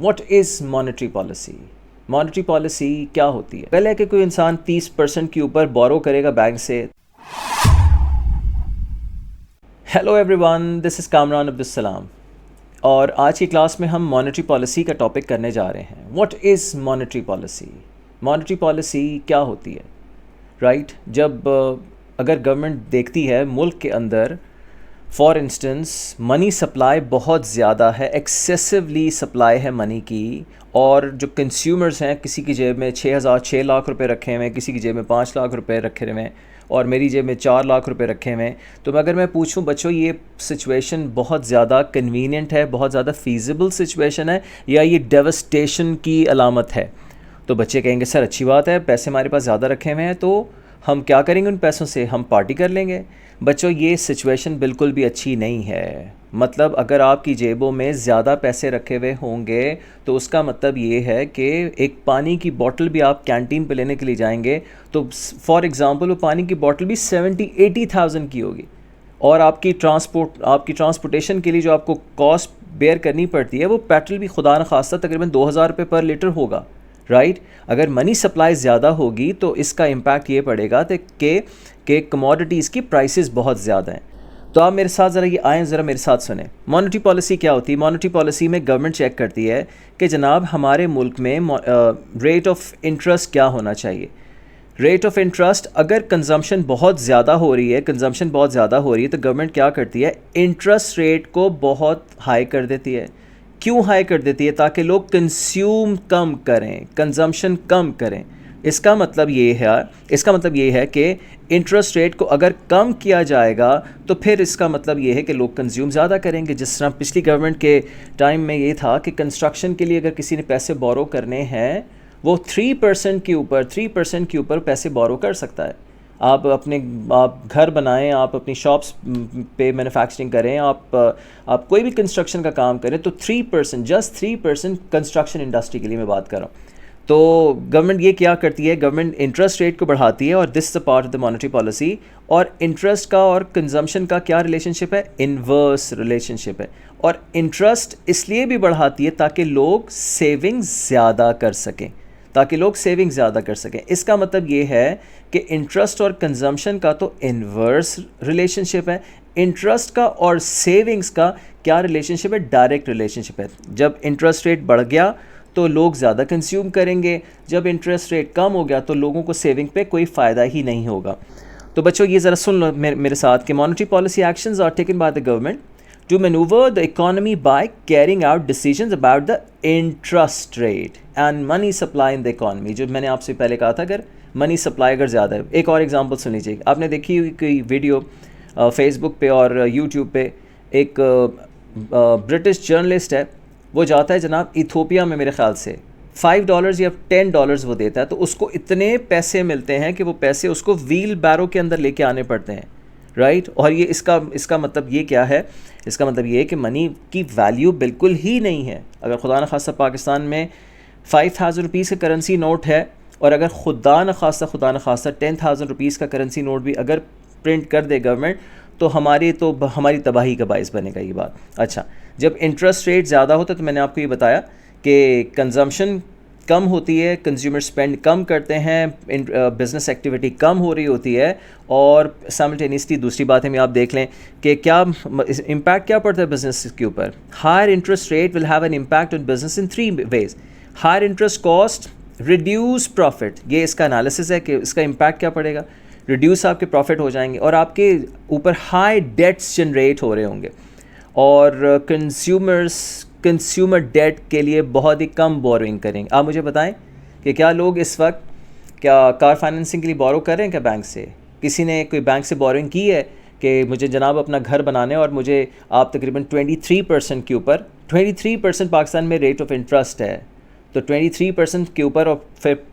What is monetary policy? Monetary policy کیا ہوتی ہے؟ پہلے کہ کوئی انسان 30% کے اوپر بورو کرے گا بینک سے. ہیلو ایوری ون، دس از کامران عبدالسلام، اور آج کی کلاس میں ہم مانیٹری پالیسی کا ٹاپک کرنے جا رہے ہیں. What is monetary policy? Monetary policy کیا ہوتی ہے؟ رائٹ، جب اگر گورنمنٹ دیکھتی ہے ملک کے اندر فار انسٹنس منی سپلائی بہت زیادہ ہے، ایکسیسولی سپلائی ہے منی کی، اور جو کنزیومرز ہیں کسی کی جیب میں 6 لاکھ روپے رکھے ہوئے ہیں، کسی کی جیب میں 5 لاکھ روپے رکھے ہوئے ہیں، اور میری جیب میں 4 لاکھ روپے رکھے ہوئے ہیں. تو اگر میں پوچھوں بچوں یہ سچویشن بہت زیادہ کنوینئنٹ ہے، بہت زیادہ فیزیبل سچویشن ہے، یا یہ ڈیوسٹیشن کی علامت ہے؟ تو بچے کہیں گے سر اچھی بات ہے، پیسے ہمارے پاس زیادہ رکھے ہوئے ہیں تو ہم کیا کریں گے ان پیسوں سے؟ ہم پارٹی کر لیں گے. بچوں یہ سچویشن بالکل بھی اچھی نہیں ہے. مطلب اگر آپ کی جیبوں میں زیادہ پیسے رکھے ہوئے ہوں گے تو اس کا مطلب یہ ہے کہ ایک پانی کی بوٹل بھی آپ کینٹین پہ لینے کے لیے جائیں گے تو فار ایگزامپل وہ پانی کی بوٹل بھی 70-80,000 کی ہوگی، اور آپ کی ٹرانسپورٹیشن کے لیے جو آپ کو کاسٹ بیئر کرنی پڑتی ہے وہ پیٹرول بھی خدا نخواستہ تقریباً 2,000 روپے پر لیٹر ہوگا. رائٹ، اگر منی سپلائی زیادہ ہوگی تو اس کا امپیکٹ یہ پڑے گا کہ کموڈیٹیز کی پرائسز بہت زیادہ ہیں. تو آپ میرے ساتھ ذرا میرے ساتھ سنیں. مانیٹری پالیسی کیا ہوتی ہے؟ مانیٹری پالیسی میں گورنمنٹ چیک کرتی ہے کہ جناب ہمارے ملک میں ریٹ آف انٹرسٹ کیا ہونا چاہیے. ریٹ آف انٹرسٹ اگر کنزمپشن بہت زیادہ ہو رہی ہے تو گورنمنٹ کیا کرتی ہے؟ انٹرسٹ ریٹ کو بہت ہائی کر دیتی ہے. کیوں ہائی کر دیتی ہے؟ تاکہ لوگ کنزیوم کم کریں، کنزمپشن کم کریں. اس کا مطلب یہ ہے کہ انٹرسٹ ریٹ کو اگر کم کیا جائے گا تو پھر اس کا مطلب یہ ہے کہ لوگ کنزیوم زیادہ کریں گے. جس طرح پچھلی گورنمنٹ کے ٹائم میں یہ تھا کہ کنسٹرکشن کے لیے اگر کسی نے پیسے بورو کرنے ہیں وہ 3% کے اوپر پیسے بورو کر سکتا ہے. آپ گھر بنائیں، آپ اپنی شاپس پہ مینوفیکچرنگ کریں، آپ کوئی بھی کنسٹرکشن کا کام کریں تو 3% کنسٹرکشن انڈسٹری کے لیے میں بات کر رہا ہوں. تو گورنمنٹ یہ کیا کرتی ہے؟ گورنمنٹ انٹرسٹ ریٹ کو بڑھاتی ہے، اور this is a part of the monetary policy. اور انٹرسٹ کا اور کنزمپشن کا کیا ریلیشن شپ ہے؟ انورس ریلیشن شپ ہے. اور انٹرسٹ اس لیے بھی بڑھاتی ہے تاکہ لوگ سیونگ زیادہ کر سکیں. اس کا مطلب یہ ہے کہ انٹرسٹ اور کنزمپشن کا تو انورس ریلیشن شپ ہے، انٹرسٹ کا اور سیونگز کا کیا ریلیشن شپ ہے؟ ڈائریکٹ ریلیشن شپ ہے. جب انٹرسٹ ریٹ بڑھ گیا تو لوگ زیادہ کنزیوم کریں گے، جب انٹرسٹ ریٹ کم ہو گیا تو لوگوں کو سیونگ پہ کوئی فائدہ ہی نہیں ہوگا. تو بچوں یہ ذرا سن لو میرے ساتھ کہ monetary policy actions are taken by the government to manoeuvre the economy by carrying out decisions about the interest rate and money supply in the economy. جو میں نے آپ سے پہلے کہا تھا اگر منی سپلائی اگر زیادہ ہے. ایک اور ایگزامپل سن لیجیے. آپ نے دیکھی ہوئی کوئی ویڈیو فیس بک پہ اور یوٹیوب پہ، ایک برٹش جرنلسٹ ہے، وہ جاتا ہے جناب ایتھوپیا میں، میرے خیال سے $5 یا $10 وہ دیتا ہے، تو اس کو اتنے پیسے ملتے ہیں کہ وہ پیسے اس کو ویل بیرو کے اندر لے کے آنے پڑتے ہیں. رائٹ، اور یہ اس کا مطلب یہ کیا ہے؟ اس کا مطلب یہ ہے کہ منی کی ویلیو بالکل ہی نہیں ہے. اگر خدا نخواستہ پاکستان میں 5,000 روپیز کا کرنسی نوٹ ہے، اور اگر خدا نخواستہ 10,000 روپیز کا کرنسی نوٹ بھی اگر پرنٹ کر دے گورنمنٹ تو ہماری تباہی کا باعث بنے گا یہ بات. اچھا، جب انٹرسٹ ریٹ زیادہ ہوتا ہے تو میں نے آپ کو یہ بتایا کہ کنزمپشن کم ہوتی ہے، کنزیومر سپینڈ کم کرتے ہیں، بزنس ایکٹیویٹی کم ہو رہی ہوتی ہے، اور سائملٹینیسلی دوسری بات ہے آپ دیکھ لیں کہ کیا امپیکٹ کیا پڑتا ہے بزنس کے اوپر. Higher interest rate will have an impact on business in 3 ways. Higher interest cost reduce profit. یہ اس کا انالیسس ہے کہ اس کا امپیکٹ کیا پڑے گا. ریڈیوس آپ کے پروفٹ ہو جائیں گے، اور آپ کے اوپر ہائی ڈیٹس جنریٹ ہو رہے ہوں گے، اور کنزیومر ڈیٹ کے لیے بہت ہی کم بوروئنگ کریں گے. آپ مجھے بتائیں کہ کیا لوگ اس وقت کار فائننسنگ کے لیے بورو کر رہے ہیں کیا بینک سے؟ کسی نے کوئی بینک سے بوروئنگ کی ہے کہ مجھے جناب اپنا گھر بنانے اور مجھے آپ تقریباً 23% کے اوپر 23% پاکستان میں ریٹ آف انٹرسٹ ہے، تو 23% کے اوپر اور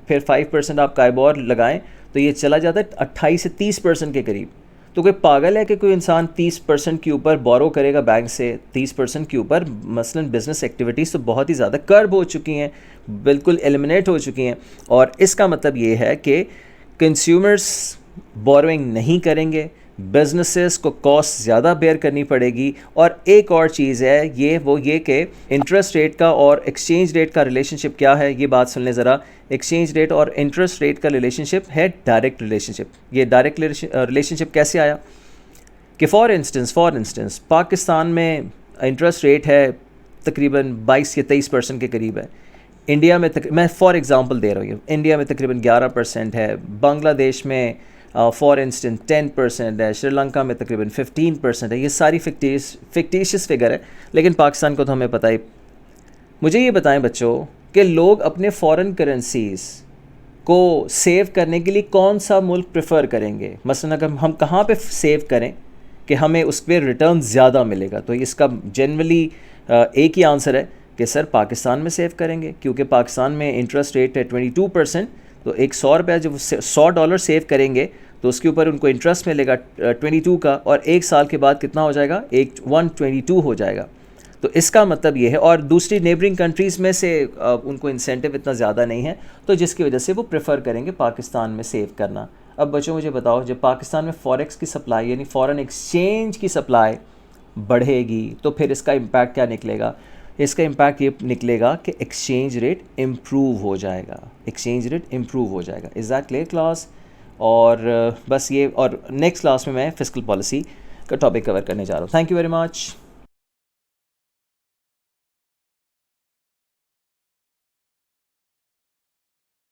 پھر 5% آپ کائبور لگائیں تو یہ چلا جاتا ہے 28 سے 30% کے قریب. تو کوئی پاگل ہے کہ کوئی انسان 30% کے اوپر بورو کرے گا بینک سے؟ 30% کے اوپر مثلا بزنس ایکٹیویٹیز تو بہت ہی زیادہ کرب ہو چکی ہیں، بالکل ایلیمنیٹ ہو چکی ہیں، اور اس کا مطلب یہ ہے کہ کنزیومرز بوروئنگ نہیں کریں گے، بزنسز کو کاسٹ زیادہ بیئر کرنی پڑے گی. اور ایک اور چیز ہے یہ کہ انٹرسٹ ریٹ کا اور ایکسچینج ریٹ کا ریلیشن شپ کیا ہے. یہ بات سن لیں ذرا. ایکسچینج ریٹ اور انٹرسٹ ریٹ کا ریلیشن شپ ہے ڈائریکٹ ریلیشن شپ. یہ ڈائریکٹ ریلیشن شپ کیسے آیا کہ فار انسٹنس پاکستان میں انٹرسٹ ریٹ ہے تقریباً 22 یا 23% کے قریب ہے. انڈیا میں میں فار ایگزامپل دے رہا ہوں, انڈیا میں تقریباً 11% ہے, بنگلہ دیش میں فار انسٹنس 10% ہے, سری لنکا میں تقریباً 15% ہے. یہ ساری فکٹیشیس فگر ہے, لیکن پاکستان کو تو ہمیں پتہ ہی. مجھے یہ بتائیں بچوں کہ لوگ اپنے فارن کرنسیز کو سیو کرنے کے لیے کون سا ملک پریفر کریں گے؟ مثلا اگر ہم کہاں پہ سیو کریں کہ ہمیں اس پہ ریٹرن زیادہ ملے گا, تو اس کا جنرلی ایک ہی آنسر ہے کہ سر پاکستان میں سیو کریں گے, کیونکہ پاکستان میں انٹرسٹ ریٹ ہے 22%. تو ایک $100 جب $100 سیو کریں گے تو اس کے اوپر ان کو انٹرسٹ ملے گا 22 کا, اور ایک سال کے بعد کتنا ہو جائے گا؟ 122 ہو جائے گا. تو اس کا مطلب یہ ہے. اور دوسری نیبرنگ کنٹریز میں سے ان کو انسینٹیو اتنا زیادہ نہیں ہے, تو جس کی وجہ سے وہ پریفر کریں گے پاکستان میں سیو کرنا. اب بچوں مجھے بتاؤ, جب پاکستان میں فوریکس کی سپلائی یعنی فارن ایکسچینج کی سپلائی بڑھے گی تو پھر اس کا امپیکٹ کیا نکلے گا؟ اس کا امپیکٹ یہ نکلے گا کہ ایکسچینج ریٹ امپروو ہو جائے گا. ایکسچینج ریٹ امپروو ہو جائے گا. Is that clear class? اور بس یہ, اور نیکسٹ کلاس میں فسکل پالیسی کا ٹاپک کور کرنے جا رہا ہوں. Thank you very much.